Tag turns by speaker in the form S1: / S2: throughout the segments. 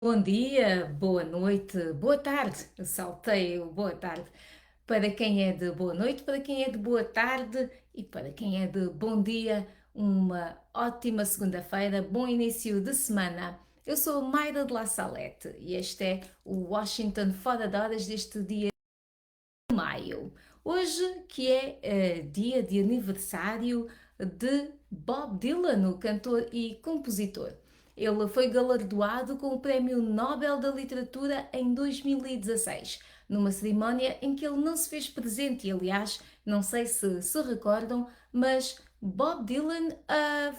S1: Bom dia, boa noite, boa tarde. Eu saltei o boa tarde para quem é de boa noite, para quem é de boa tarde e para quem é de bom dia. Uma ótima segunda-feira, bom início de semana. Eu sou Mayra de La Salete e este é o Washington Fora de Horas deste dia de maio. Hoje que é dia de aniversário de Bob Dylan, o cantor e compositor. Ele foi galardoado com o Prémio Nobel da Literatura em 2016, numa cerimónia em que ele não se fez presente. E, aliás, não sei se recordam, mas Bob Dylan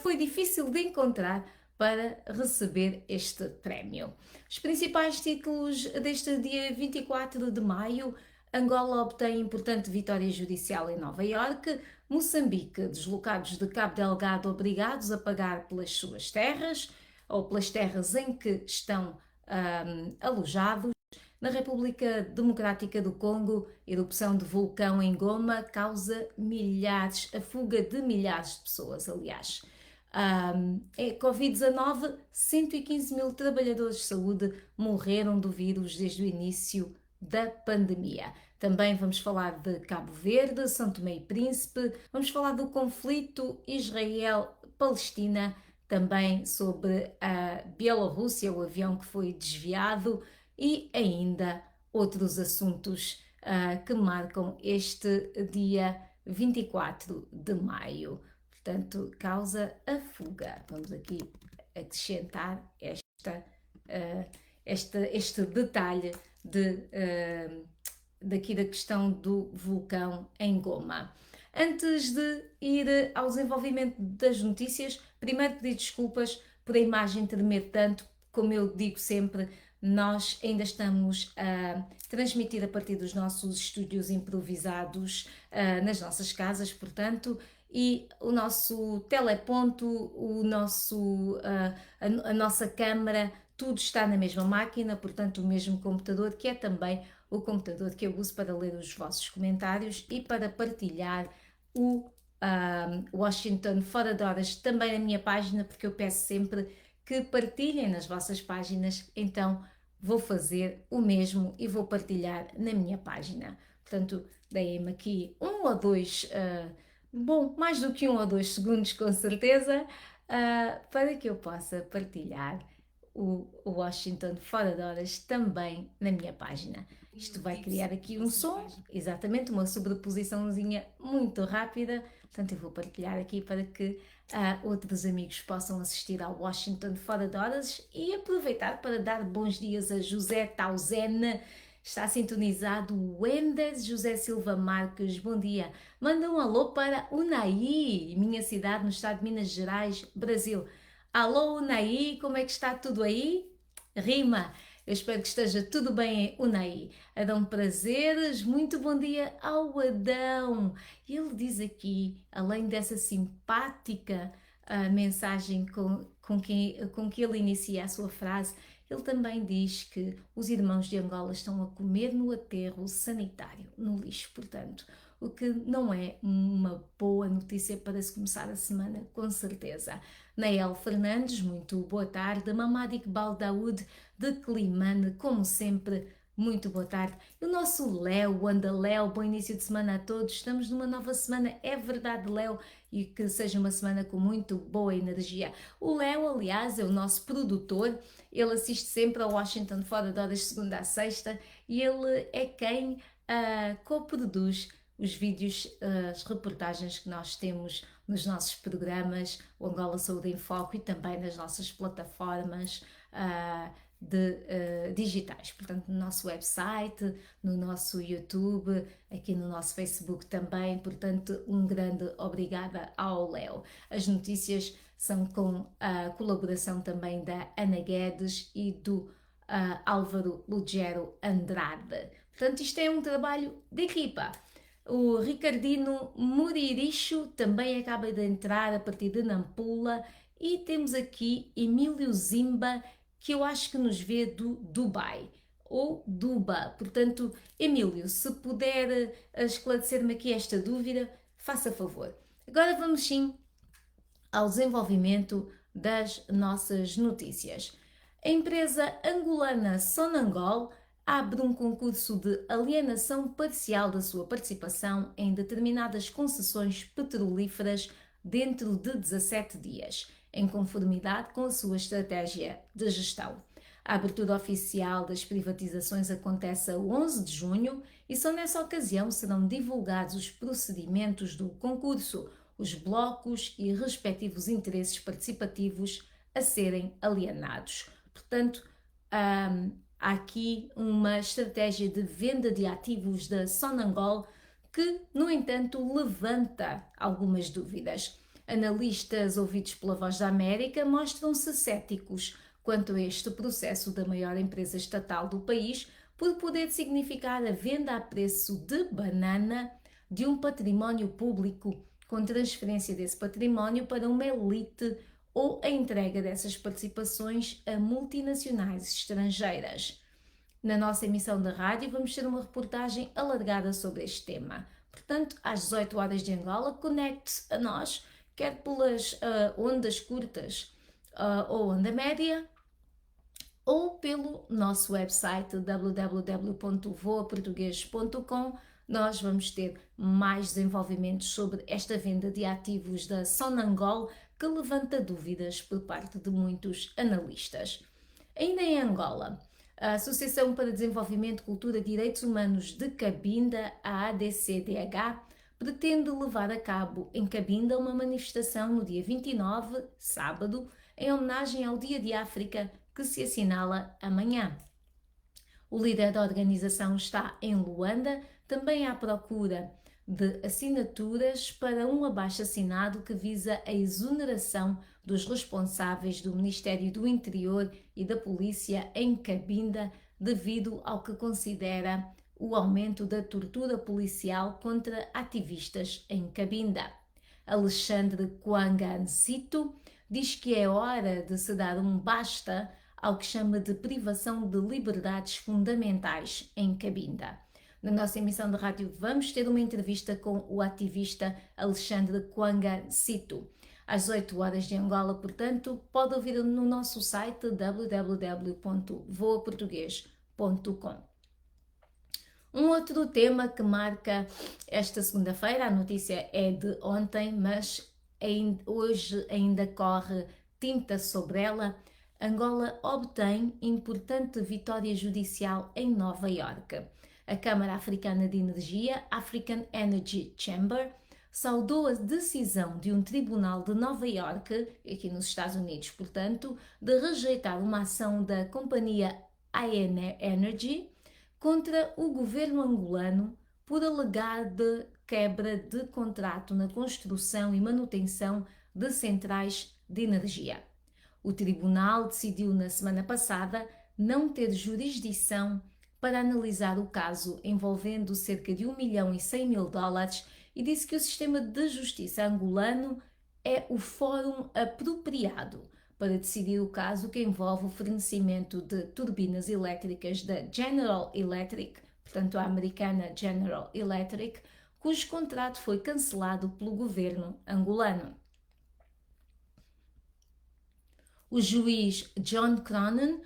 S1: foi difícil de encontrar para receber este prémio. Os principais títulos deste dia 24 de maio: Angola obtém importante vitória judicial em Nova Iorque, Moçambique, deslocados de Cabo Delgado obrigados a pagar pelas suas terras ou pelas terras em que estão alojados. Na República Democrática do Congo, erupção de vulcão em Goma causa a fuga de milhares de pessoas, aliás. Covid-19, 115 mil trabalhadores de saúde morreram do vírus desde o início da pandemia. Também vamos falar de Cabo Verde, São Tomé e Príncipe, vamos falar do conflito Israel-Palestina, também sobre a Bielorrússia, o avião que foi desviado e ainda outros assuntos que marcam este dia 24 de maio. Portanto, causa a fuga. Vamos aqui acrescentar este detalhe daqui da questão do vulcão em Goma. Antes de ir ao desenvolvimento das notícias, primeiro pedir desculpas por a imagem tremer tanto. Como eu digo sempre, nós ainda estamos a transmitir a partir dos nossos estúdios improvisados nas nossas casas, portanto, e o nosso teleponto, a nossa câmara, tudo está na mesma máquina, portanto, o mesmo computador, que é também o computador que eu uso para ler os vossos comentários e para partilhar o Washington Fora de Horas também na minha página, porque eu peço sempre que partilhem nas vossas páginas, então vou fazer o mesmo e vou partilhar na minha página. Portanto, deem-me aqui um ou dois, mais do que um ou dois segundos com certeza, para que eu possa partilhar o Washington Fora de Horas também na minha página. Isto vai criar aqui um som, exatamente, uma sobreposiçãozinha muito rápida. Portanto, eu vou partilhar aqui para que outros amigos possam assistir ao Washington Fora de Horas e aproveitar para dar bons dias a José Tauzene. Está sintonizado o Wendes José Silva Marques. Bom dia. Manda um alô para Unai, minha cidade no estado de Minas Gerais, Brasil. Alô, Unai, como é que está tudo aí? Rima. Eu espero que esteja tudo bem, Unai. Adão Prazeres, muito bom dia ao Adão. Ele diz aqui, além dessa simpática mensagem com que ele inicia a sua frase, ele também diz que os irmãos de Angola estão a comer no aterro sanitário, no lixo, portanto, o que não é uma boa notícia para se começar a semana, com certeza. Nael Fernandes, muito boa tarde. Mamad Iqbal Daoud, de Climane, como sempre, muito boa tarde. E o nosso Léo, anda Léo, bom início de semana a todos. Estamos numa nova semana, é verdade, Léo, e que seja uma semana com muito boa energia. O Léo, aliás, é o nosso produtor, ele assiste sempre ao Washington Fora de Horas, segunda a sexta, e ele é quem coproduz os vídeos, as reportagens que nós temos nos nossos programas, o Angola Saúde em Foco, e também nas nossas plataformas digitais, portanto no nosso website, no nosso YouTube, aqui no nosso Facebook também, portanto um grande obrigada ao Léo. As notícias são com a colaboração também da Ana Guedes e do Álvaro Lugero Andrade. Portanto, isto é um trabalho de equipa. O Ricardino Muriricho também acaba de entrar a partir de Nampula. E temos aqui Emílio Zimba, que eu acho que nos vê do Dubai ou Duba. Portanto, Emílio, se puder esclarecer-me aqui esta dúvida, faça favor. Agora vamos sim ao desenvolvimento das nossas notícias. A empresa angolana Sonangol abre um concurso de alienação parcial da sua participação em determinadas concessões petrolíferas dentro de 17 dias, em conformidade com a sua estratégia de gestão. A abertura oficial das privatizações acontece a 11 de junho e só nessa ocasião serão divulgados os procedimentos do concurso, os blocos e respectivos interesses participativos a serem alienados. Portanto, há aqui uma estratégia de venda de ativos da Sonangol que, no entanto, levanta algumas dúvidas. Analistas ouvidos pela Voz da América mostram-se céticos quanto a este processo da maior empresa estatal do país, por poder significar a venda a preço de banana de um património público, com transferência desse património para uma elite ou a entrega dessas participações a multinacionais estrangeiras. Na nossa emissão de rádio vamos ter uma reportagem alargada sobre este tema. Portanto, às 18 horas de Angola, conecte-se a nós, quer pelas ondas curtas ou onda média, ou pelo nosso website www.voaportugues.com. Nós vamos ter mais desenvolvimentos sobre esta venda de ativos da Sonangol, que levanta dúvidas por parte de muitos analistas. Ainda em Angola, a Associação para Desenvolvimento, Cultura e Direitos Humanos de Cabinda, a ADCDH, pretende levar a cabo em Cabinda uma manifestação no dia 29, sábado, em homenagem ao Dia de África, que se assinala amanhã. O líder da organização está em Luanda, também à procura de assinaturas para um abaixo-assinado que visa a exoneração dos responsáveis do Ministério do Interior e da Polícia em Cabinda, devido ao que considera o aumento da tortura policial contra ativistas em Cabinda. Alexandre Kwanga Ncito diz que é hora de se dar um basta ao que chama de privação de liberdades fundamentais em Cabinda. Na nossa emissão de rádio vamos ter uma entrevista com o ativista Alexandre Kwanga Ncito. Às 8 horas de Angola, portanto, pode ouvir no nosso site www.voaportugues.com. Um outro tema que marca esta segunda-feira, a notícia é de ontem, mas hoje ainda corre tinta sobre ela. Angola obtém importante vitória judicial em Nova Iorque. A Câmara Africana de Energia, African Energy Chamber, saudou a decisão de um tribunal de Nova Iorque, aqui nos Estados Unidos, portanto, de rejeitar uma ação da companhia AEN Energy contra o governo angolano por alegar de quebra de contrato na construção e manutenção de centrais de energia. O tribunal decidiu na semana passada não ter jurisdição para analisar o caso envolvendo cerca de $1.100.000 e disse que o sistema de justiça angolano é o fórum apropriado para decidir o caso que envolve o fornecimento de turbinas elétricas da General Electric, portanto a americana General Electric, cujo contrato foi cancelado pelo governo angolano. O juiz John Cronin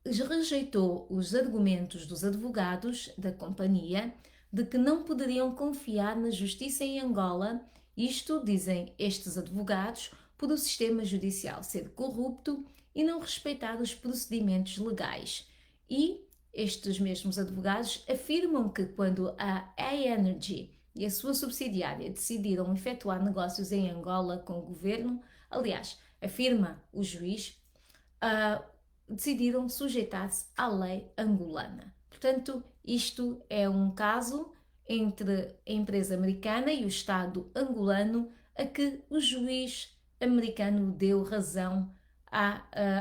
S1: rejeitou os argumentos dos advogados da companhia de que não poderiam confiar na justiça em Angola, isto, dizem estes advogados, por o sistema judicial ser corrupto e não respeitar os procedimentos legais. E estes mesmos advogados afirmam que quando a A-Energy e a sua subsidiária decidiram efetuar negócios em Angola com o governo, aliás, afirma o juiz, decidiram sujeitar-se à lei angolana. Portanto, isto é um caso entre a empresa americana e o Estado angolano a que o juiz americano deu razão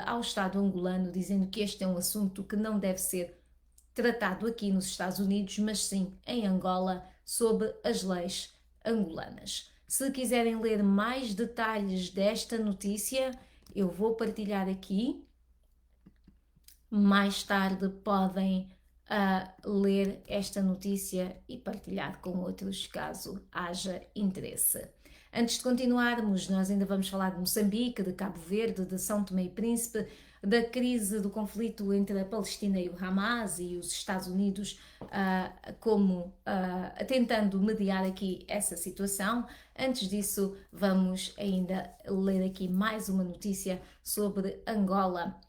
S1: ao Estado angolano, dizendo que este é um assunto que não deve ser tratado aqui nos Estados Unidos, mas sim em Angola, sob as leis angolanas. Se quiserem ler mais detalhes desta notícia, eu vou partilhar aqui. Mais tarde podem ler esta notícia e partilhar com outros, caso haja interesse. Antes de continuarmos, nós ainda vamos falar de Moçambique, de Cabo Verde, de São Tomé e Príncipe, da crise do conflito entre a Palestina e o Hamas e os Estados Unidos como tentando mediar aqui essa situação. Antes disso, vamos ainda ler aqui mais uma notícia sobre Angola.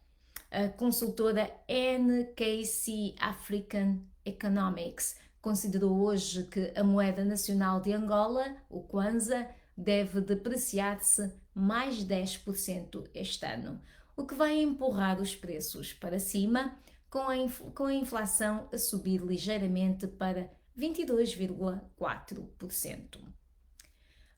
S1: A consultora NKC African Economics considerou hoje que a moeda nacional de Angola, o Kwanza, deve depreciar-se mais 10% este ano, o que vai empurrar os preços para cima, com a inflação a subir ligeiramente para 22,4%.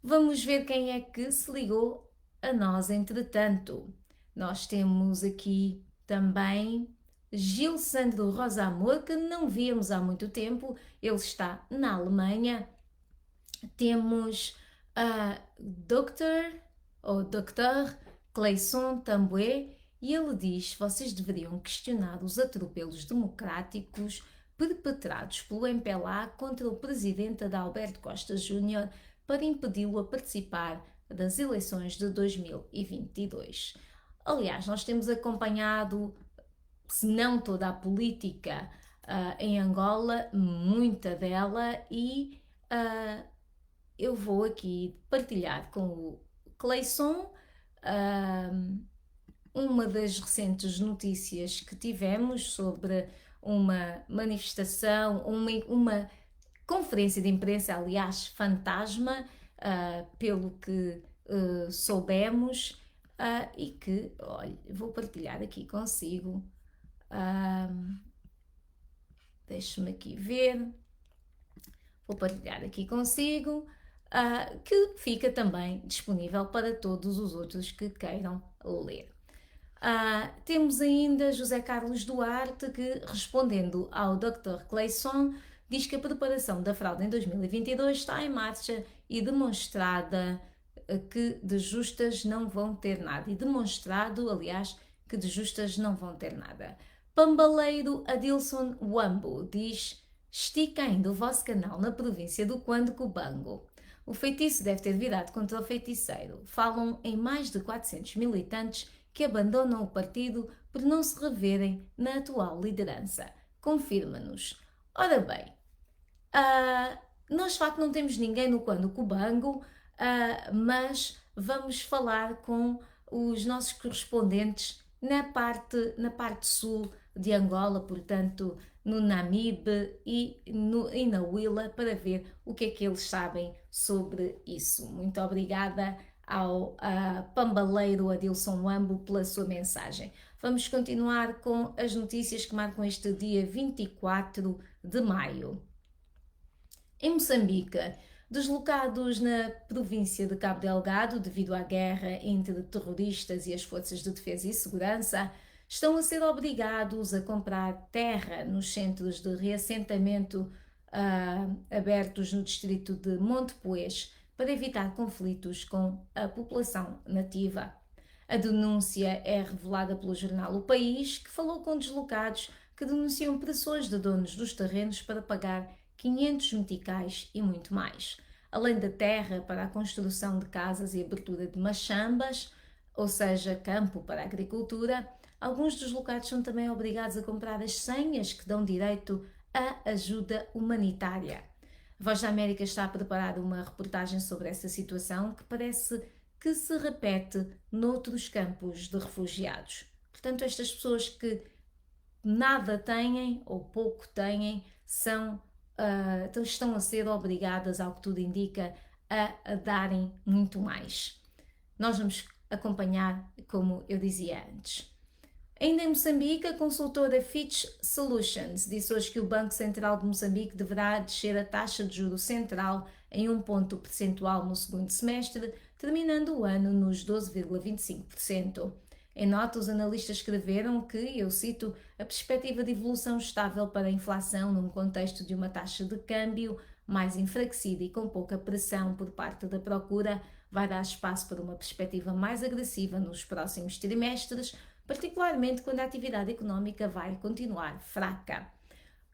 S1: Vamos ver quem é que se ligou a nós entretanto. Nós temos aqui também Gil Sandro Rosa Amor, que não víamos há muito tempo, ele está na Alemanha. Temos a Dr. Cleisson Tamboué, e ele diz: vocês deveriam questionar os atropelos democráticos perpetrados pelo MPLA contra o presidente Adalberto Costa Júnior para impedi-lo a participar das eleições de 2022. Aliás, nós temos acompanhado, se não toda a política em Angola, muita dela, e eu vou aqui partilhar com o Cleisson uma das recentes notícias que tivemos sobre uma manifestação, uma conferência de imprensa, aliás, fantasma, pelo que soubemos, e que, olha, vou partilhar aqui consigo. Deixe-me aqui ver. Vou partilhar aqui consigo, que fica também disponível para todos os outros que queiram ler. Temos ainda José Carlos Duarte, que, respondendo ao Dr. Cleisson, diz que a preparação da fraude em 2022 está em marcha e demonstrada que de justas não vão ter nada. E demonstrado, aliás, que de justas não vão ter nada. Pambaleiro Adilson Wambo diz: estica ainda o vosso canal na província do Quando Cubango. O feitiço deve ter virado contra o feiticeiro. Falam em mais de 400 militantes que abandonam o partido por não se reverem na atual liderança. Confirma-nos. Ora bem, nós de facto não temos ninguém no Quando Cubango, mas vamos falar com os nossos correspondentes na parte sul de Angola, portanto no Namibe e na Huila, para ver o que é que eles sabem sobre isso. Muito obrigada ao pambaleiro Adilson Wambo pela sua mensagem. Vamos continuar com as notícias que marcam este dia 24 de maio. Em Moçambique, deslocados na província de Cabo Delgado devido à guerra entre terroristas e as forças de defesa e segurança, estão a ser obrigados a comprar terra nos centros de reassentamento abertos no distrito de Montepuez para evitar conflitos com a população nativa. A denúncia é revelada pelo jornal O País, que falou com deslocados que denunciam pressões de donos dos terrenos para pagar 500 meticais e muito mais. Além da terra para a construção de casas e abertura de machambas, ou seja, campo para a agricultura, alguns deslocados são também obrigados a comprar as senhas que dão direito à ajuda humanitária. A Voz da América está a preparar uma reportagem sobre essa situação que parece que se repete noutros campos de refugiados. Portanto, estas pessoas que nada têm ou pouco têm estão a ser obrigadas, ao que tudo indica, a darem muito mais. Nós vamos acompanhar, como eu dizia antes. Ainda em Moçambique, a consultora Fitch Solutions disse hoje que o Banco Central de Moçambique deverá descer a taxa de juros central em 1 ponto percentual no segundo semestre, terminando o ano nos 12,25%. Em nota, os analistas escreveram que, eu cito, a perspectiva de evolução estável para a inflação num contexto de uma taxa de câmbio mais enfraquecida e com pouca pressão por parte da procura vai dar espaço para uma perspectiva mais agressiva nos próximos trimestres, particularmente quando a atividade económica vai continuar fraca.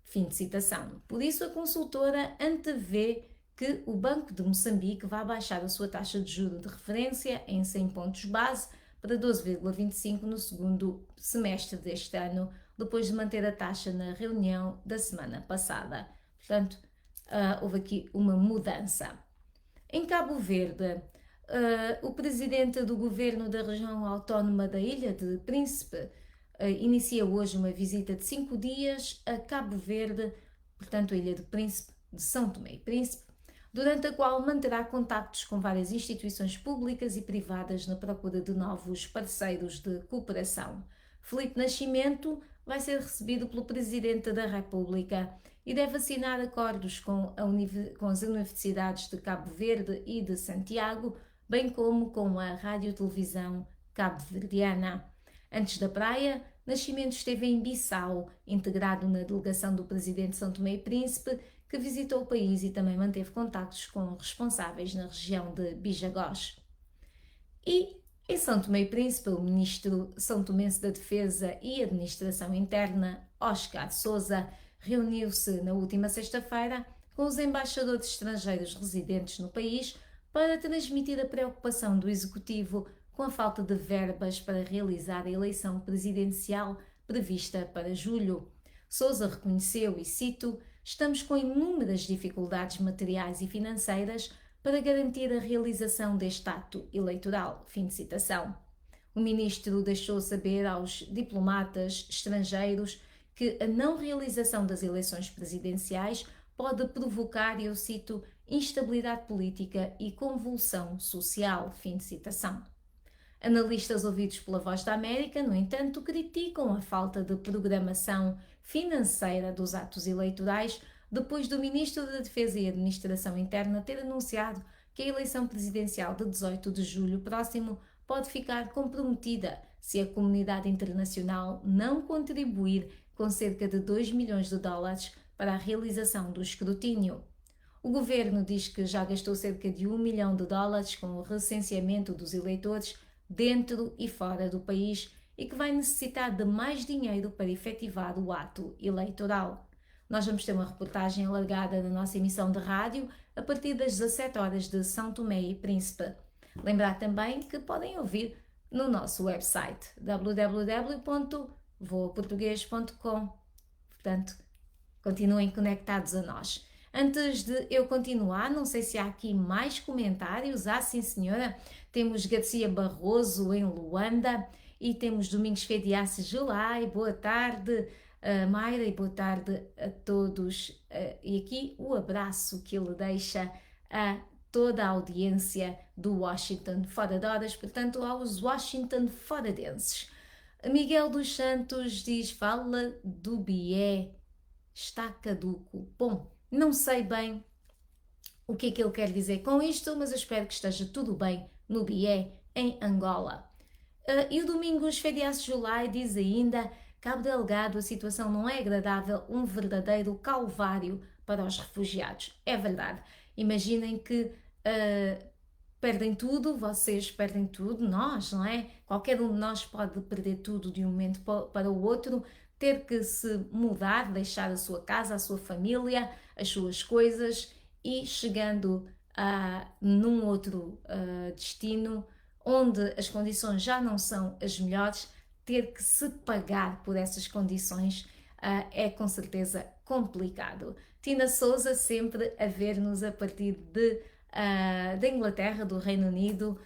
S1: Fim de citação. Por isso, a consultora antevê que o Banco de Moçambique vai baixar a sua taxa de juros de referência em 100 pontos base para 12,25% no segundo semestre deste ano, depois de manter a taxa na reunião da semana passada. Portanto, houve aqui uma mudança. Em Cabo Verde, o presidente do governo da região autónoma da Ilha de Príncipe inicia hoje uma visita de 5 dias a Cabo Verde, portanto a Ilha de Príncipe, de São Tomé e Príncipe, durante a qual manterá contactos com várias instituições públicas e privadas na procura de novos parceiros de cooperação. Filipe Nascimento vai ser recebido pelo Presidente da República e deve assinar acordos com as universidades de Cabo Verde e de Santiago, bem como com a Rádio-Televisão Cabo-Verdiana. Antes da praia, Nascimento esteve em Bissau, integrado na delegação do Presidente de São Tomé e Príncipe, que visitou o país e também manteve contactos com responsáveis na região de Bijagós. E em São Tomé e Príncipe, o ministro são tomense da Defesa e Administração Interna, Oscar Souza, reuniu-se na última sexta-feira com os embaixadores estrangeiros residentes no país para transmitir a preocupação do Executivo com a falta de verbas para realizar a eleição presidencial prevista para julho. Souza reconheceu, e cito, estamos com inúmeras dificuldades materiais e financeiras para garantir a realização deste ato eleitoral. Fim de citação. O ministro deixou saber aos diplomatas estrangeiros que a não realização das eleições presidenciais pode provocar, eu cito, instabilidade política e convulsão social. Fim de citação. Analistas ouvidos pela Voz da América, no entanto, criticam a falta de programação financeira dos atos eleitorais depois do Ministro da Defesa e Administração Interna ter anunciado que a eleição presidencial de 18 de julho próximo pode ficar comprometida se a comunidade internacional não contribuir com cerca de 2 milhões de dólares para a realização do escrutínio. O governo diz que já gastou cerca de 1 milhão de dólares com o recenseamento dos eleitores dentro e fora do país e que vai necessitar de mais dinheiro para efetivar o ato eleitoral. Nós vamos ter uma reportagem alargada na nossa emissão de rádio a partir das 17 horas de São Tomé e Príncipe. Lembrar também que podem ouvir no nosso website www.voaportugues.com. Portanto, continuem conectados a nós. Antes de eu continuar, não sei se há aqui mais comentários. Sim senhora, temos Garcia Barroso em Luanda e temos Domingos Fediace Gelai. Boa tarde, Mayra, e boa tarde a todos. E aqui o abraço que ele deixa a toda a audiência do Washington Fora de Horas, portanto aos Washington Foradenses. Miguel dos Santos diz, fala do BIE, está caduco. Bom, não sei bem o que é que ele quer dizer com isto, mas eu espero que esteja tudo bem no BIE em Angola. E o Domingos Fediace Julai diz ainda, Cabo Delgado, a situação não é agradável, um verdadeiro calvário para os refugiados. É verdade. Imaginem que perdem tudo, vocês perdem tudo, nós, não é? Qualquer um de nós pode perder tudo de um momento para o outro, ter que se mudar, deixar a sua casa, a sua família, as suas coisas e chegando num outro destino onde as condições já não são as melhores, ter que se pagar por essas condições é com certeza complicado. Tina Souza sempre a ver-nos a partir da Inglaterra, do Reino Unido.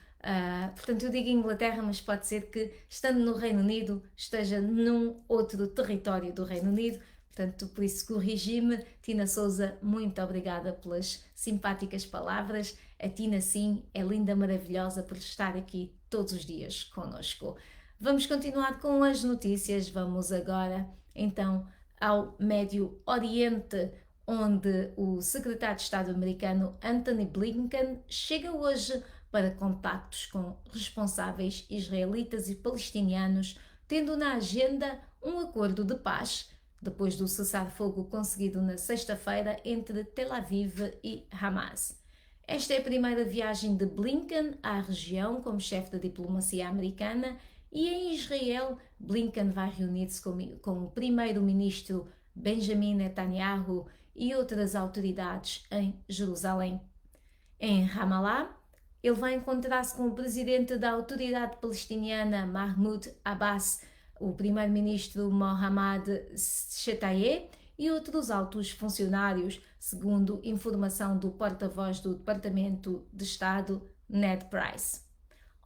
S1: Portanto, eu digo Inglaterra, mas pode ser que, estando no Reino Unido, esteja num outro território do Reino Unido. Portanto, por isso corrigi-me. Tina Souza, muito obrigada pelas simpáticas palavras. A Tina, sim, é linda, maravilhosa por estar aqui todos os dias conosco. Vamos continuar com as notícias. Vamos agora, então, ao Médio Oriente, onde o secretário de Estado americano Antony Blinken chega hoje para contactos com responsáveis israelitas e palestinianos, tendo na agenda um acordo de paz, depois do cessar-fogo conseguido na sexta-feira entre Tel Aviv e Hamas. Esta é a primeira viagem de Blinken à região como chefe da diplomacia americana e em Israel, Blinken vai reunir-se com o primeiro-ministro Benjamin Netanyahu e outras autoridades em Jerusalém. Em Ramallah, Ele vai encontrar-se com o presidente da Autoridade Palestiniana, Mahmoud Abbas, o primeiro-ministro Mohammad Shtayyeh e outros altos funcionários, segundo informação do porta-voz do Departamento de Estado, Ned Price.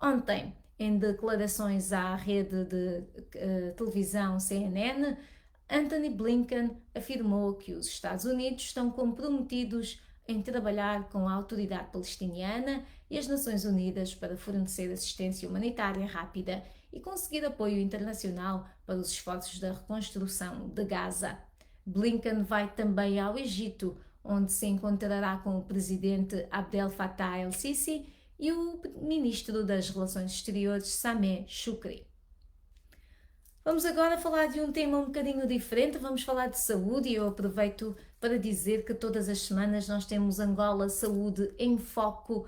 S1: Ontem, em declarações à rede de televisão CNN, Antony Blinken afirmou que os Estados Unidos estão comprometidos em trabalhar com a Autoridade Palestiniana e as Nações Unidas para fornecer assistência humanitária rápida e conseguir apoio internacional para os esforços da reconstrução de Gaza. Blinken vai também ao Egito, onde se encontrará com o presidente Abdel Fattah el-Sisi e o ministro das Relações Exteriores, Sameh Shoukry. Vamos agora falar de um tema um bocadinho diferente, vamos falar de saúde e eu aproveito para dizer que todas as semanas nós temos Angola Saúde em Foco,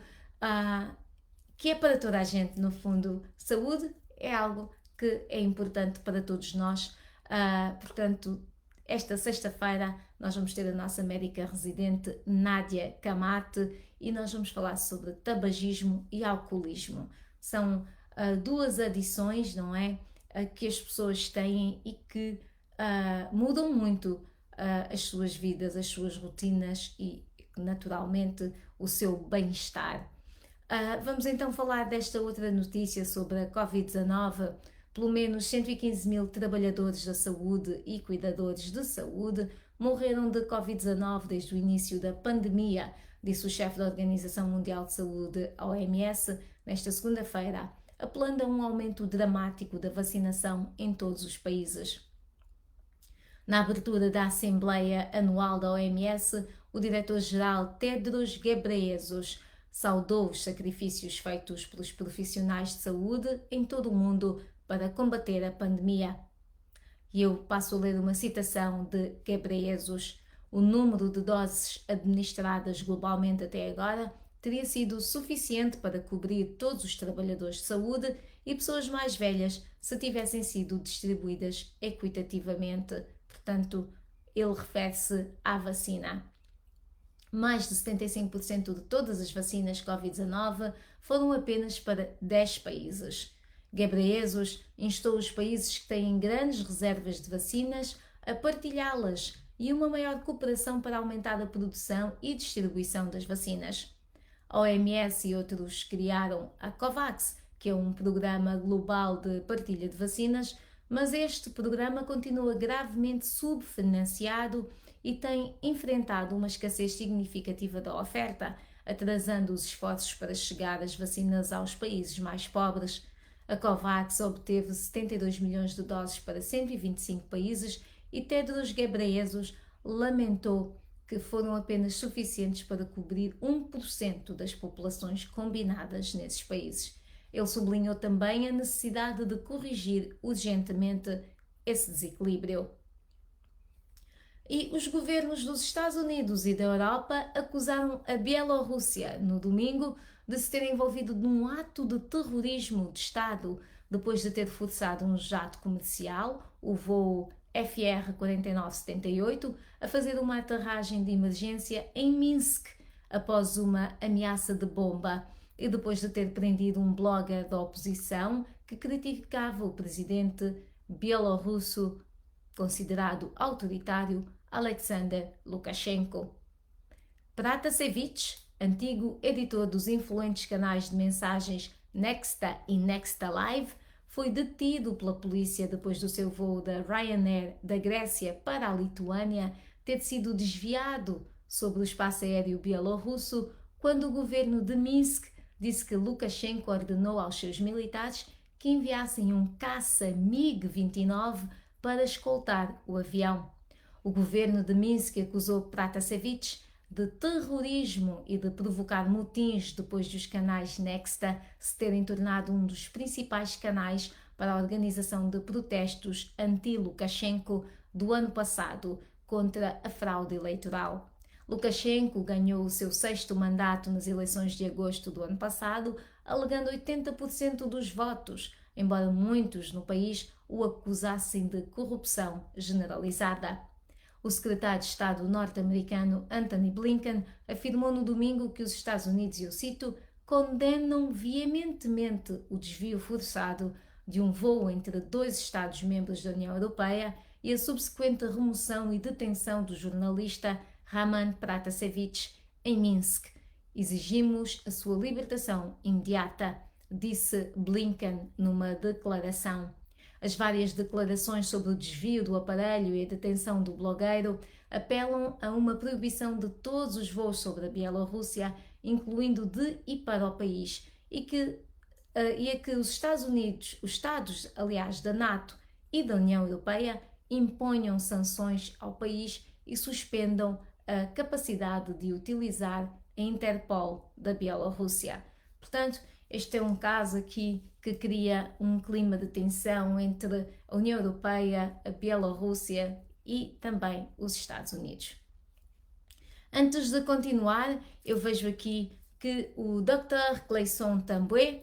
S1: que é para toda a gente, no fundo. Saúde é algo que é importante para todos nós, portanto, esta sexta-feira nós vamos ter a nossa médica residente Nádia Camate e nós vamos falar sobre tabagismo e alcoolismo. São duas adições, não é? Que as pessoas têm e que mudam muito as suas vidas, as suas rotinas e, naturalmente, o seu bem-estar. Vamos então falar desta outra notícia sobre a Covid-19. Pelo menos 115 mil trabalhadores da saúde e cuidadores de saúde morreram de Covid-19 desde o início da pandemia, disse o chefe da Organização Mundial de Saúde, a OMS, nesta segunda-feira, apelando a um aumento dramático da vacinação em todos os países. Na abertura da Assembleia Anual da OMS, o diretor-geral Tedros Ghebreyesus saudou os sacrifícios feitos pelos profissionais de saúde em todo o mundo para combater a pandemia. E eu passo a ler uma citação de Ghebreyesus. O número de doses administradas globalmente até agora teria sido suficiente para cobrir todos os trabalhadores de saúde e pessoas mais velhas se tivessem sido distribuídas equitativamente. Portanto, ele refere-se à vacina. Mais de 75% de todas as vacinas Covid-19 foram apenas para 10 países. Ghebreyesus instou os países que têm grandes reservas de vacinas a partilhá-las e uma maior cooperação para aumentar a produção e distribuição das vacinas. A OMS e outros criaram a COVAX, que é um programa global de partilha de vacinas, mas este programa continua gravemente subfinanciado e tem enfrentado uma escassez significativa da oferta, atrasando os esforços para chegar as vacinas aos países mais pobres. A COVAX obteve 72 milhões de doses para 125 países e Tedros Ghebreyesus lamentou que foram apenas suficientes para cobrir 1% das populações combinadas nesses países. Ele sublinhou também a necessidade de corrigir urgentemente esse desequilíbrio. E os governos dos Estados Unidos e da Europa acusaram a Bielorrússia no domingo de se ter envolvido num ato de terrorismo de Estado depois de ter forçado um jato comercial, o voo FR-4978, a fazer uma aterragem de emergência em Minsk após uma ameaça de bomba e depois de ter prendido um blogger da oposição que criticava o presidente bielorrusso considerado autoritário Alexander Lukashenko. Pratasevich, antigo editor dos influentes canais de mensagens Nexta e Nexta Live, foi detido pela polícia depois do seu voo da Ryanair da Grécia para a Lituânia ter sido desviado sobre o espaço aéreo bielorrusso quando o governo de Minsk disse que Lukashenko ordenou aos seus militares que enviassem um caça MiG-29 para escoltar o avião. O governo de Minsk acusou Pratasevich de terrorismo e de provocar motins depois dos canais Nexta se terem tornado um dos principais canais para a organização de protestos anti-Lukashenko do ano passado contra a fraude eleitoral. Lukashenko ganhou o seu 6º mandato nas eleições de agosto do ano passado, alegando 80% dos votos, embora muitos no país o acusassem de corrupção generalizada. O secretário de Estado norte-americano Antony Blinken afirmou no domingo que os Estados Unidos, e eu cito, condenam veementemente o desvio forçado de um voo entre dois Estados-membros da União Europeia e a subsequente remoção e detenção do jornalista Raman Pratasevich em Minsk. Exigimos a sua libertação imediata, disse Blinken numa declaração. As várias declarações sobre o desvio do aparelho e a detenção do blogueiro apelam a uma proibição de todos os voos sobre a Bielorrússia, incluindo de e para o país, e a que os Estados Unidos, os Estados, aliás, da NATO e da União Europeia, imponham sanções ao país e suspendam a capacidade de utilizar a Interpol da Bielorrússia. Portanto, este é um caso aqui que cria um clima de tensão entre a União Europeia, a Bielorrússia e também os Estados Unidos. Antes de continuar, eu vejo aqui que o Dr. Cleison Tambue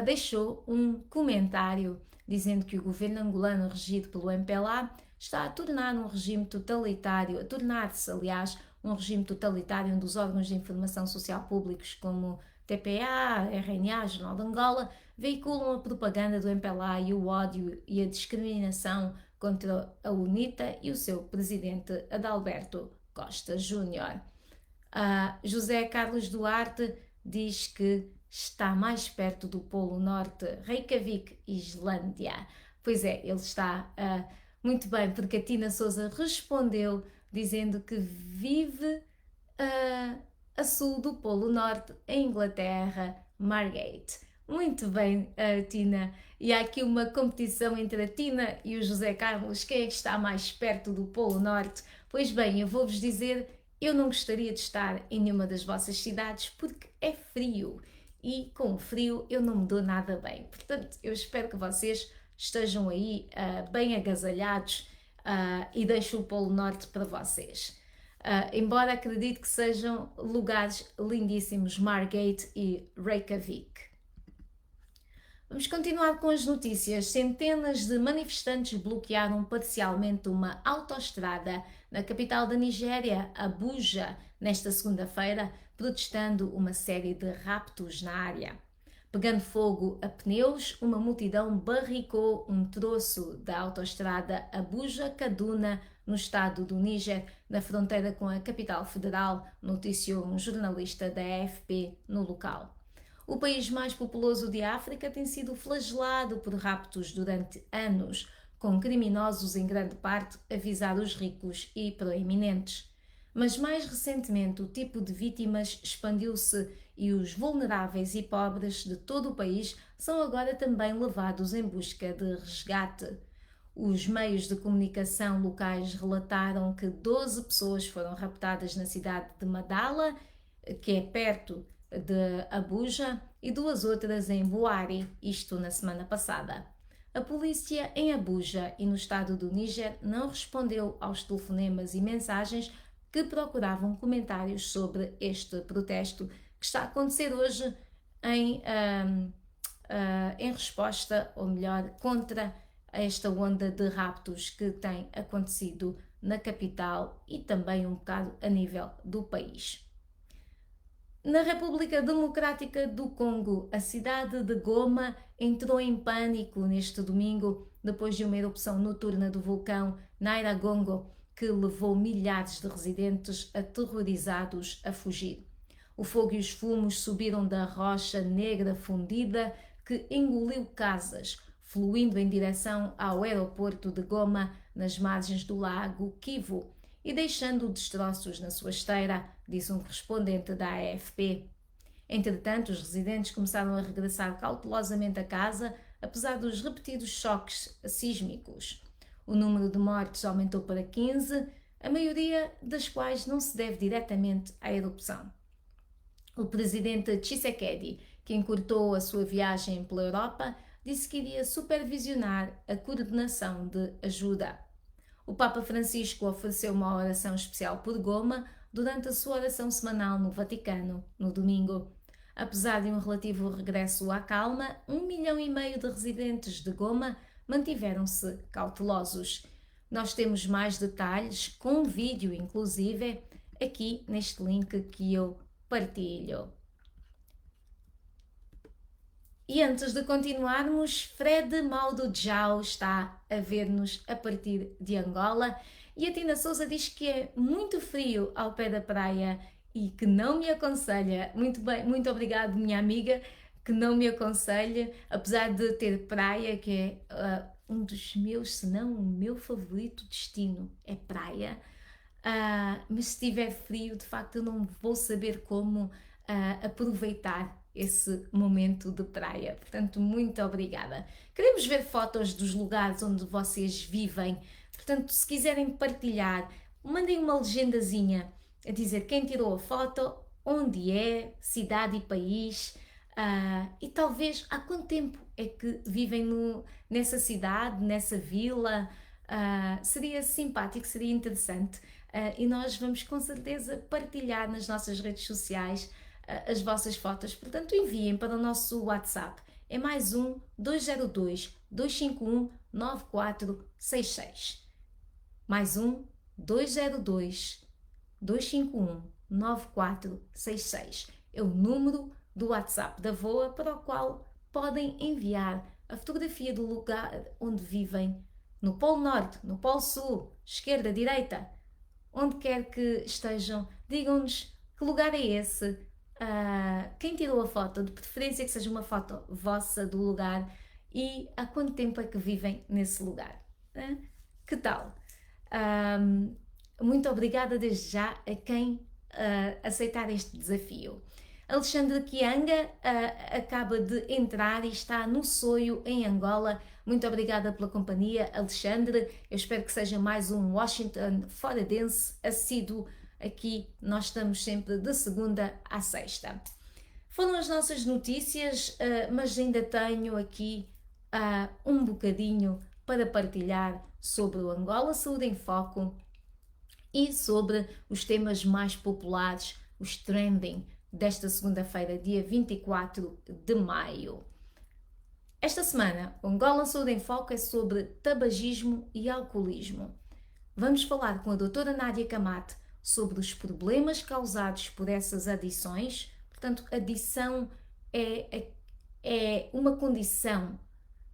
S1: deixou um comentário dizendo que o governo angolano regido pelo MPLA está a tornar um regime totalitário, a tornar-se, aliás, um regime totalitário onde os órgãos de informação social públicos como TPA, RNA, Jornal de Angola, veiculam a propaganda do MPLA e o ódio e a discriminação contra a UNITA e o seu presidente Adalberto Costa Júnior. José Carlos Duarte diz que está mais perto do Polo Norte, Reykjavik, Islândia. Pois é, ele está muito bem, porque a Tina Souza respondeu dizendo que vive a sul do Polo Norte, em Inglaterra, Margate. Muito bem, Tina. E há aqui uma competição entre a Tina e o José Carlos. Quem é que está mais perto do Polo Norte? Pois bem, eu vou-vos dizer, eu não gostaria de estar em nenhuma das vossas cidades porque é frio. E com o frio eu não me dou nada bem. Portanto, eu espero que vocês estejam aí bem agasalhados e deixo o Polo Norte para vocês. Embora acredite que sejam lugares lindíssimos, Margate e Reykjavik. Vamos continuar com as notícias. Centenas de manifestantes bloquearam parcialmente uma autoestrada na capital da Nigéria, Abuja, nesta segunda-feira, protestando uma série de raptos na área. Pegando fogo a pneus, uma multidão barricou um troço da autoestrada Abuja-Kaduna, no estado do Níger, na fronteira com a capital federal, noticiou um jornalista da AFP no local. O país mais populoso de África tem sido flagelado por raptos durante anos, com criminosos em grande parte a visar os ricos e proeminentes. Mas mais recentemente o tipo de vítimas expandiu-se e os vulneráveis e pobres de todo o país são agora também levados em busca de resgate. Os meios de comunicação locais relataram que 12 pessoas foram raptadas na cidade de Madala, que é perto de Abuja, e 2 outras em Buari, isto na semana passada. A polícia em Abuja e no estado do Níger não respondeu aos telefonemas e mensagens que procuravam comentários sobre este protesto que está a acontecer hoje em resposta, ou melhor, contra esta onda de raptos que tem acontecido na capital e também um bocado a nível do país. Na República Democrática do Congo, a cidade de Goma entrou em pânico neste domingo depois de uma erupção noturna do vulcão Nyiragongo que levou milhares de residentes aterrorizados a fugir. O fogo e os fumos subiram da rocha negra fundida que engoliu casas, fluindo em direção ao aeroporto de Goma, nas margens do lago Kivu, e deixando destroços na sua esteira, disse um correspondente da AFP. Entretanto, os residentes começaram a regressar cautelosamente a casa, apesar dos repetidos choques sísmicos. O número de mortes aumentou para 15, a maioria das quais não se deve diretamente à erupção. O presidente Tshisekedi, que encurtou a sua viagem pela Europa, disse que iria supervisionar a coordenação de ajuda. O Papa Francisco ofereceu uma oração especial por Goma durante a sua oração semanal no Vaticano, no domingo. Apesar de um relativo regresso à calma, 1,5 milhão de residentes de Goma mantiveram-se cautelosos. Nós temos mais detalhes, com vídeo inclusive, aqui neste link que eu partilho. E antes de continuarmos, Fred Maldo Jau está a ver-nos a partir de Angola e a Tina Souza diz que é muito frio ao pé da praia e que não me aconselha. Muito bem, muito obrigado, minha amiga, que não me aconselha, apesar de ter praia, que é um dos meus, se não o meu favorito destino, é praia. Mas se estiver frio, de facto, eu não vou saber como aproveitar esse momento de praia. Portanto, muito obrigada. Queremos ver fotos dos lugares onde vocês vivem. Portanto, se quiserem partilhar, mandem uma legendazinha a dizer quem tirou a foto, onde é, cidade e país. E talvez há quanto tempo é que vivem nessa cidade, nessa vila. Seria simpático, seria interessante. E nós vamos com certeza partilhar nas nossas redes sociais as vossas fotos. Portanto, enviem para o nosso WhatsApp. É mais um 202 251 9466. Mais um 202 251 9466. É o número do WhatsApp da VOA para o qual podem enviar a fotografia do lugar onde vivem, no Polo Norte, no Polo Sul, esquerda, direita, onde quer que estejam, digam-nos que lugar é esse, quem tirou a foto, de preferência que seja uma foto vossa do lugar e há quanto tempo é que vivem nesse lugar. Que tal? Muito obrigada desde já a quem aceitar este desafio. Alexandre Kianga acaba de entrar e está no Soio, em Angola. Muito obrigada pela companhia, Alexandre. Eu espero que seja mais um Washington foradense assíduo. Aqui nós estamos sempre de segunda à sexta. Foram as nossas notícias, mas ainda tenho aqui um bocadinho para partilhar sobre o Angola Saúde em Foco e sobre os temas mais populares, os trending desta segunda-feira, dia 24 de maio. Esta semana, o Angola Saúde em Foco é sobre tabagismo e alcoolismo. Vamos falar com a doutora Nádia Camate sobre os problemas causados por essas adições. Portanto, adição é uma condição.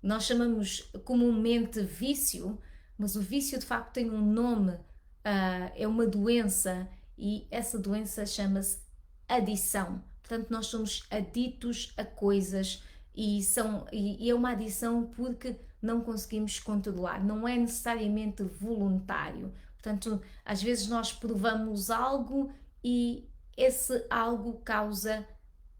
S1: Nós chamamos comumente vício, mas o vício de facto tem um nome, é uma doença e essa doença chama-se adição. Portanto, nós somos aditos a coisas e é uma adição porque não conseguimos controlar, não é necessariamente voluntário. Portanto, às vezes nós provamos algo e esse algo causa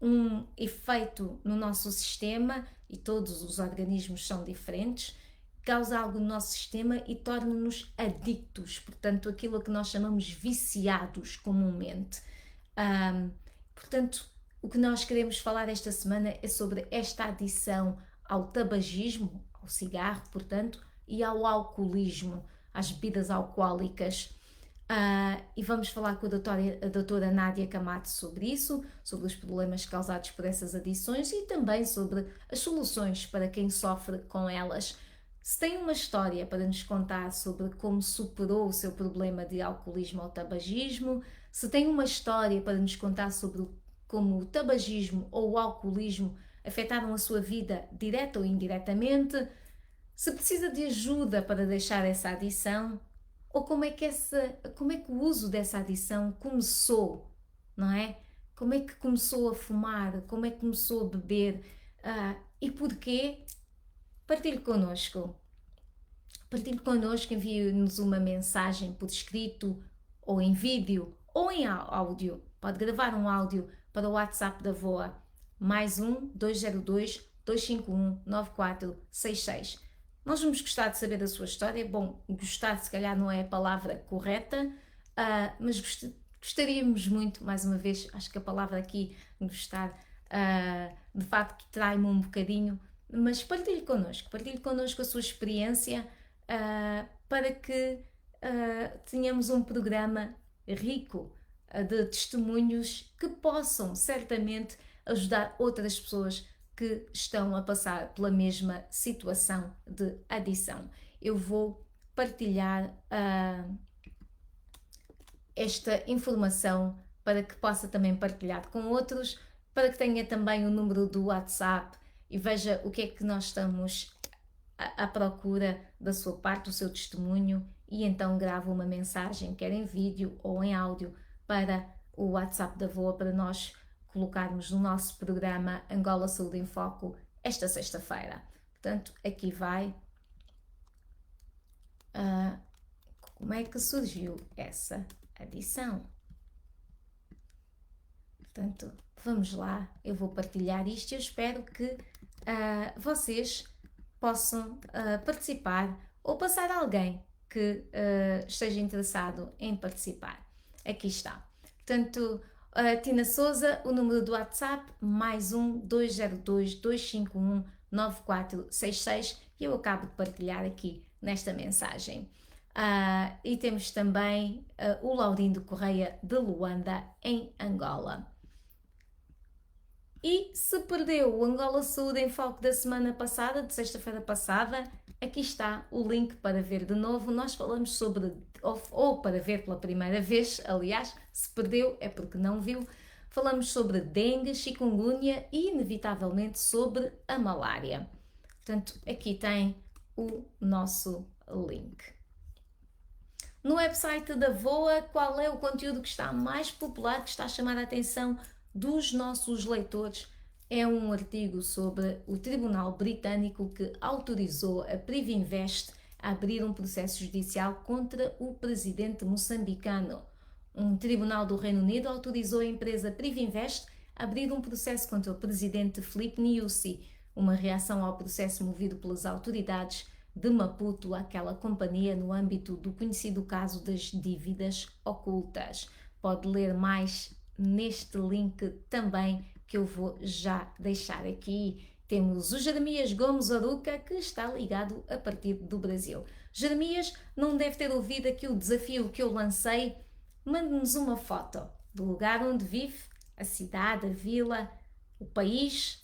S1: um efeito no nosso sistema e todos os organismos são diferentes, causa algo no nosso sistema e torna-nos adictos, portanto, aquilo a que nós chamamos viciados comumente. Portanto, o que nós queremos falar esta semana é sobre esta adição ao tabagismo, ao cigarro, portanto, e ao alcoolismo, às bebidas alcoólicas. E vamos falar com a doutora Nádia Camate sobre isso, sobre os problemas causados por essas adições e também sobre as soluções para quem sofre com elas. Se tem uma história para nos contar sobre como superou o seu problema de alcoolismo ou tabagismo, se tem uma história para nos contar sobre como o tabagismo ou o alcoolismo afetaram a sua vida direta ou indiretamente, se precisa de ajuda para deixar essa adição, ou como é que o uso dessa adição começou, não é? Como é que começou a fumar, como é que começou a beber e porquê? Partilhe connosco. Partilhe connosco, envie-nos uma mensagem por escrito, ou em vídeo, ou em áudio. Pode gravar um áudio para o WhatsApp da VOA, mais um 202 251 9466. Nós vamos gostar de saber a sua história. Bom, gostar se calhar não é a palavra correta, mas gostaríamos muito, mais uma vez, acho que a palavra aqui, gostar, de facto trai-me um bocadinho, mas partilhe connosco a sua experiência para que tenhamos um programa rico de testemunhos que possam certamente ajudar outras pessoas que estão a passar pela mesma situação de adição. Eu vou partilhar esta informação para que possa também partilhar com outros, para que tenha também o número do WhatsApp e veja o que é que nós estamos à procura da sua parte, o seu testemunho, e então grava uma mensagem, quer em vídeo ou em áudio, para o WhatsApp da VOA, para nós colocarmos no nosso programa Angola Saúde em Foco esta sexta-feira. Portanto, aqui vai como é que surgiu essa adição. Portanto, vamos lá, eu vou partilhar isto e eu espero que vocês possam participar ou passar a alguém que esteja interessado em participar. Aqui está. Portanto, Tina Souza, o número do WhatsApp, +1 202 251 9466, e eu acabo de partilhar aqui nesta mensagem. E temos também o Laurindo Correia de Luanda, em Angola. E se perdeu o Angola Saúde em Foco da semana passada, de sexta-feira passada, aqui está o link para ver de novo. Nós falamos sobre, ou para ver pela primeira vez, aliás, se perdeu é porque não viu, falamos sobre dengue, chikungunya e, inevitavelmente, sobre a malária. Portanto, aqui tem o nosso link. No website da VOA, qual é o conteúdo que está mais popular, que está a chamar a atenção dos nossos leitores? É um artigo sobre o Tribunal Britânico que autorizou a Privinvest a abrir um processo judicial contra o presidente moçambicano. Um tribunal do Reino Unido autorizou a empresa Privinvest a abrir um processo contra o presidente Filipe Nyusi, uma reação ao processo movido pelas autoridades de Maputo, aquela companhia, no âmbito do conhecido caso das dívidas ocultas. Pode ler mais neste link também, que eu vou já deixar aqui. Temos o Jeremias Gomes Aruca, que está ligado a partir do Brasil. Jeremias não deve ter ouvido aqui o desafio que eu lancei. Mande-nos uma foto do lugar onde vive, a cidade, a vila, o país,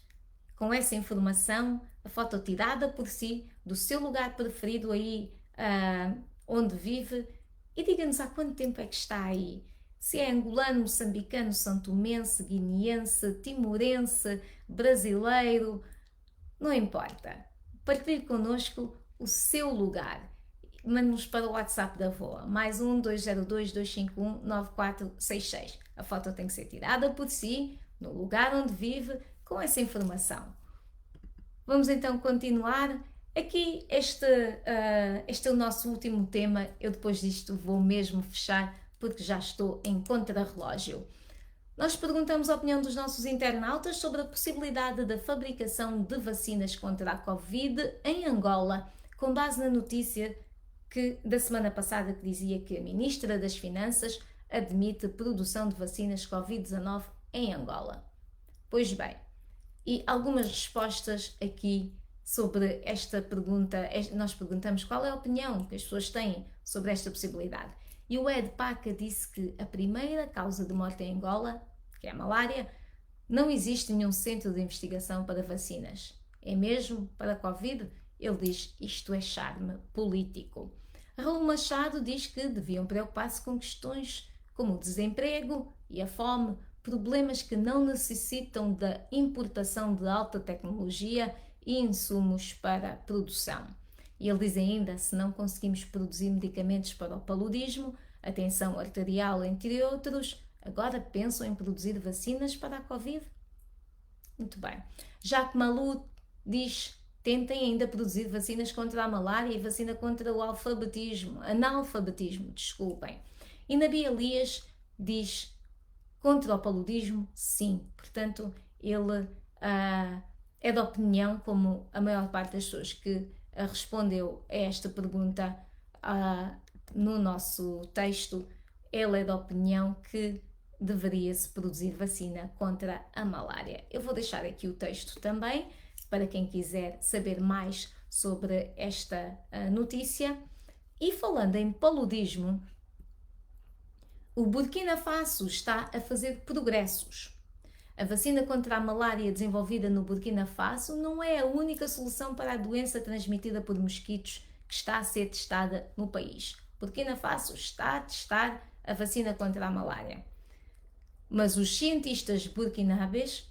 S1: com essa informação, a foto tirada por si, do seu lugar preferido aí onde vive, e diga-nos há quanto tempo é que está aí. Se é angolano, moçambicano, santomense, guineense, timorense, brasileiro, não importa. Partilhe connosco o seu lugar. Mande-nos para o WhatsApp da VOA, +1 202 251 9466. A foto tem que ser tirada por si, no lugar onde vive, com essa informação. Vamos então continuar. Aqui este é o nosso último tema. Eu depois disto vou mesmo fechar, porque já estou em contrarrelógio. Nós perguntamos a opinião dos nossos internautas sobre a possibilidade da fabricação de vacinas contra a Covid em Angola, com base na notícia da semana passada, que dizia que a Ministra das Finanças admite produção de vacinas Covid-19 em Angola. Pois bem, e algumas respostas aqui sobre esta pergunta. Nós perguntamos qual é a opinião que as pessoas têm sobre esta possibilidade. E o Ed Paca disse que a primeira causa de morte em Angola, que é a malária, não existe nenhum centro de investigação para vacinas. É mesmo para a Covid? Ele diz, isto é charme político. Raul Machado diz que deviam preocupar-se com questões como o desemprego e a fome, problemas que não necessitam da importação de alta tecnologia e insumos para a produção. E ele diz ainda, se não conseguimos produzir medicamentos para o paludismo, a tensão arterial, entre outros, agora pensam em produzir vacinas para a Covid? Muito bem. Jacques Malou diz, tentem ainda produzir vacinas contra a malária e vacina contra o analfabetismo, desculpem. E Nabi Elias diz, contra o paludismo, sim. Portanto, ele é da opinião, como a maior parte das pessoas que respondeu a esta pergunta no nosso texto, ele é da opinião que deveria-se produzir vacina contra a malária. Eu vou deixar aqui o texto também, para quem quiser saber mais sobre esta notícia. E falando em paludismo, o Burkina Faso está a fazer progressos. A vacina contra a malária desenvolvida no Burkina Faso não é a única solução para a doença transmitida por mosquitos que está a ser testada no país. Burkina Faso está a testar a vacina contra a malária. Mas os cientistas burkinabés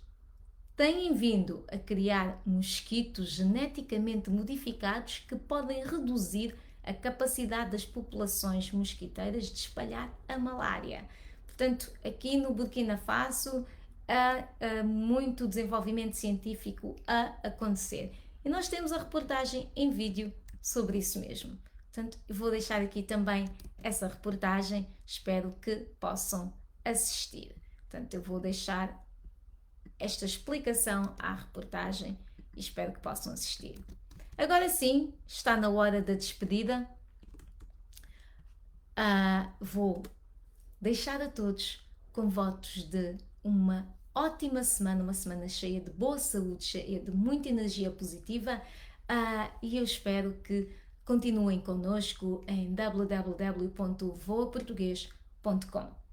S1: têm vindo a criar mosquitos geneticamente modificados que podem reduzir a capacidade das populações mosquiteiras de espalhar a malária. Portanto, aqui no Burkina Faso há muito desenvolvimento científico a acontecer. E nós temos a reportagem em vídeo sobre isso mesmo. Portanto, eu vou deixar aqui também essa reportagem, espero que possam assistir. Portanto, eu vou deixar esta explicação à reportagem e espero que possam assistir. Agora sim, está na hora da despedida. Vou deixar a todos com votos de uma ótima semana, uma semana cheia de boa saúde, cheia de muita energia positiva, e eu espero que continuem connosco em www.voaportugues.com.